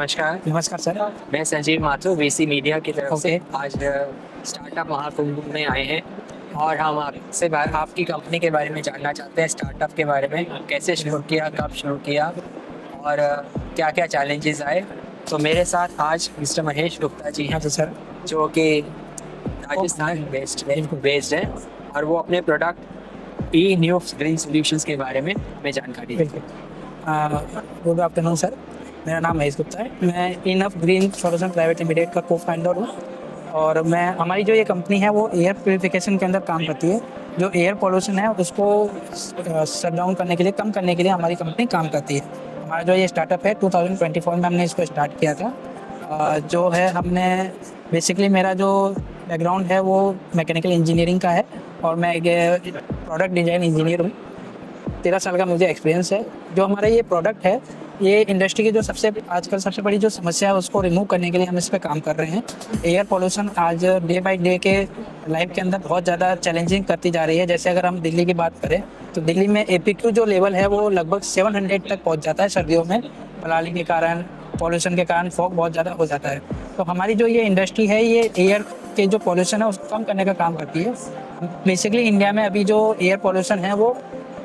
नमस्कार। नमस्कार सर। मैं संजीव माथुर वीसी मीडिया की तरफ से ओके। आज स्टार्टअप महाकुंभ में आए हैं और हम आपसे आपकी कंपनी के बारे में जानना चाहते हैं, स्टार्टअप के बारे में, कैसे शुरू किया, कब शुरू किया और क्या-क्या चैलेंजेस आए। तो मेरे साथ आज मिस्टर महेश गुप्ता जी हाँ हैं, जी सर। जो कि राजस्थान बेस्ड हैं और वो अपने प्रोडक्ट ई न्यू ग्रीन सॉल्यूशंस के बारे में हमें जानकारी देंगे। बिल्कुल। Good afternoon sir. मेरा नाम महेश गुप्ता है। मैं enough green solution private limited का को फाउंडर हूँ और मैं हमारी जो ये कंपनी है वो एयर प्योरीफिकेशन के अंदर काम करती है। जो एयर पोल्यूशन है उसको शट डाउन करने के लिए, कम करने के लिए हमारी कंपनी काम करती है। हमारा जो ये स्टार्टअप है 2024 में हमने इसको स्टार्ट किया था। जो है हमने बेसिकली, मेरा जो बैकग्राउंड है वो मैकेनिकल इंजीनियरिंग का है और मैं एक प्रोडक्ट डिज़ाइन इंजीनियर हूँ। 13 साल का मुझे एक्सपीरियंस है। जो हमारा ये प्रोडक्ट है, ये इंडस्ट्री की जो आजकल सबसे बड़ी जो समस्या है उसको रिमूव करने के लिए हम इस पे काम कर रहे हैं। एयर पोल्यूशन आज डे बाय डे के लाइफ के अंदर बहुत ज़्यादा चैलेंजिंग करती जा रही है। जैसे अगर हम दिल्ली की बात करें तो दिल्ली में एपीक्यू जो लेवल है वो लगभग 700 तक पहुँच जाता है सर्दियों में। पलाली के कारण, पॉल्यूशन के कारण फॉग बहुत ज़्यादा हो जाता है। तो हमारी जो ये इंडस्ट्री है, ये एयर के जो पॉल्यूशन है उसको कम करने का काम करती है। बेसिकली इंडिया में अभी जो एयर पॉल्यूशन है वो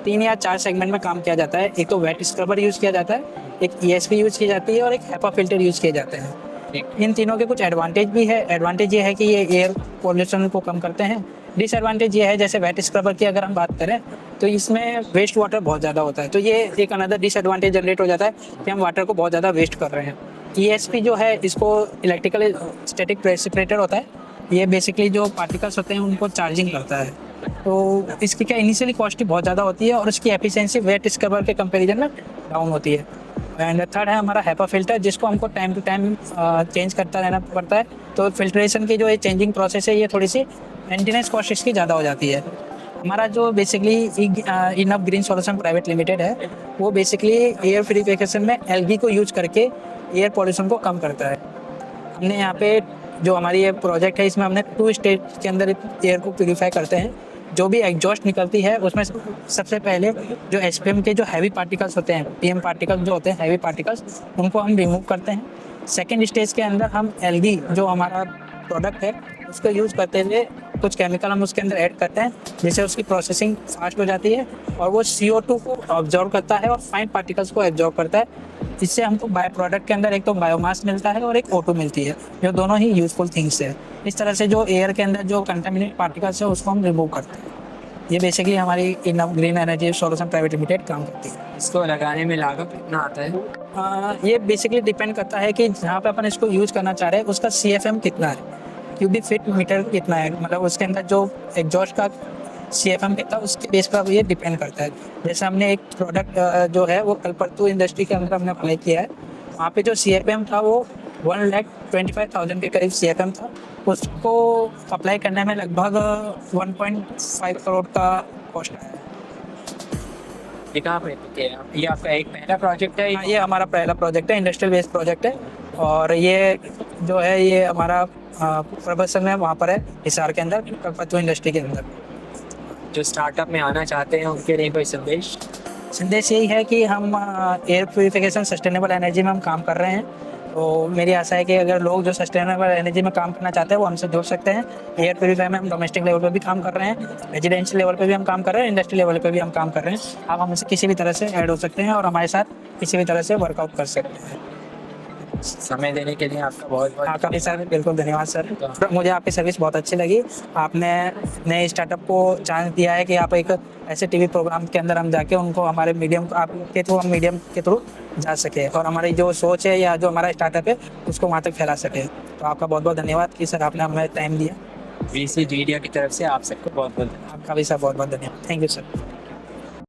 3 या 4 सेगमेंट में काम किया जाता है। एक तो वेट स्क्रबर यूज़ किया जाता है, एक ईएसपी यूज़ की जाती है और एक हेपा फिल्टर यूज़ किए जाते हैं। इन तीनों के कुछ एडवांटेज भी है। एडवांटेज ये है कि ये एयर पॉल्यूशन को कम करते हैं। डिसएडवांटेज ये है, जैसे वेट स्क्रबर की अगर हम बात करें तो इसमें वेस्ट वाटर बहुत ज़्यादा होता है। तो ये एक अनदर डिसएडवांटेज जनरेट हो जाता है कि हम वाटर को बहुत ज़्यादा वेस्ट कर रहे हैं। ईएसपी जो है, इसको इलेक्ट्रिकल स्टैटिक प्रेसिपिटेटर होता है। ये बेसिकली जो पार्टिकल्स होते हैं उनको चार्जिंग करता है। तो इसकी क्या इनिशियली कॉस्ट बहुत ज़्यादा होती है और इसकी एफिशिएंसी वेट स्क्रबर के कंपैरिजन में डाउन होती है। एंड थर्ड है हमारा हेपा फिल्टर, जिसको हमको टाइम टू टाइम चेंज करता रहना पड़ता है। तो फिल्ट्रेशन की जो ये चेंजिंग प्रोसेस है, ये थोड़ी सी मेंटेनेंस कॉस्ट इसकी ज़्यादा हो जाती है। हमारा जो basically enough green solution private limited है, वो बेसिकली एयर प्यूरिफिकेशन में एलगी को यूज करके एयर पॉल्यूशन को कम करता है। हमने यहाँ पे जो हमारी ये प्रोजेक्ट है, इसमें हमने 2 स्टेज के अंदर एयर को प्यूरीफाई करते हैं। जो भी एग्जॉस्ट निकलती है उसमें सबसे पहले जो एसपीएम के जो हैवी पार्टिकल्स होते हैं, पीएम पार्टिकल्स जो होते हैं, हैवी पार्टिकल्स, उनको हम रिमूव करते हैं। सेकेंड स्टेज के अंदर हम एलगी, जो हमारा प्रोडक्ट है, उसको यूज़ करते हुए कुछ केमिकल हम उसके अंदर ऐड करते हैं, जिससे उसकी प्रोसेसिंग फास्ट हो जाती है और वो CO2 को ऑब्जॉर्व करता है और फाइन पार्टिकल्स को एब्जॉर्व करता है। इससे हमको बाय प्रोडक्ट के अंदर एक तो बायोमास मिलता है और एक O2 मिलती है, जो दोनों ही यूजफुल थिंग्स है। इस तरह से जो एयर के अंदर जो कंटामिनेट पार्टिकल्स है उसको हम रिमूव करते हैं। ये बेसिकली हमारी enough green energy solution private limited काम करती है। इसको लगाने में लागत कितना आता है? ये बेसिकली डिपेंड करता है कि जहाँ पे अपन इसको यूज़ करना चाह रहे हैं उसका CFM कितना है, क्यूबिक फीट मीटर कितना है, मतलब उसके अंदर जो एग्जॉस्ट का CFM कितना, उसके बेस पर ये डिपेंड करता है। जैसे हमने एक प्रोडक्ट जो है वो कलपत्तू इंडस्ट्री के अंदर हमने अप्लाई किया है। वहाँ पे जो CFM था वो 1,25,000 के करीब CFM था। उसको अप्लाई करने में लगभग 1.5 करोड़ का कॉस्ट आया है। ये कहाँ पे किया? ये आपका एक पहला प्रोजेक्ट है? ये हमारा पहला प्रोजेक्ट है, इंडस्ट्रियल बेस्ड प्रोजेक्ट है और ये जो है ये हमारा प्रबसन है, वहाँ पर है हिसार के अंदर, कलपत्तू इंडस्ट्री के अंदर। जो स्टार्टअप में आना चाहते हैं उनके लिए कोई संदेश यही है कि हम एयर प्यूरिफिकेशन सस्टेनेबल एनर्जी में हम काम कर रहे हैं। तो मेरी आशा है कि अगर लोग जो सस्टेनेबल एनर्जी में काम करना चाहते हैं वो हमसे जुड़ सकते हैं। एयर प्यूरीफाई में हम डोमेस्टिक लेवल पे भी काम कर रहे हैं, रेजिडेंशियल लेवल पे भी हम काम कर रहे हैं, इंडस्ट्रियल लेवल पे भी हम काम कर रहे हैं। आप हमसे किसी भी तरह से ऐड हो सकते हैं और हमारे साथ किसी भी तरह से वर्कआउट कर सकते हैं। समय देने के लिए आपका बहुत बहुत आपका भी सर बिल्कुल धन्यवाद सर। मुझे आपकी सर्विस बहुत अच्छी लगी। आपने नए स्टार्टअप को चांस दिया है कि आप एक ऐसे टीवी प्रोग्राम के अंदर हम जाके उनको हमारे मीडियम आपके थ्रू, हम मीडियम के थ्रू जा सके और हमारी जो सोच है या जो हमारा स्टार्टअप है उसको वहाँ तक फैला सके। तो आपका बहुत बहुत धन्यवाद कि सर आपने हमें टाइम दिया। वीसी मीडिया की तरफ से आप सबको बहुत बहुत आपका भी सर बहुत बहुत धन्यवाद। Thank you sir.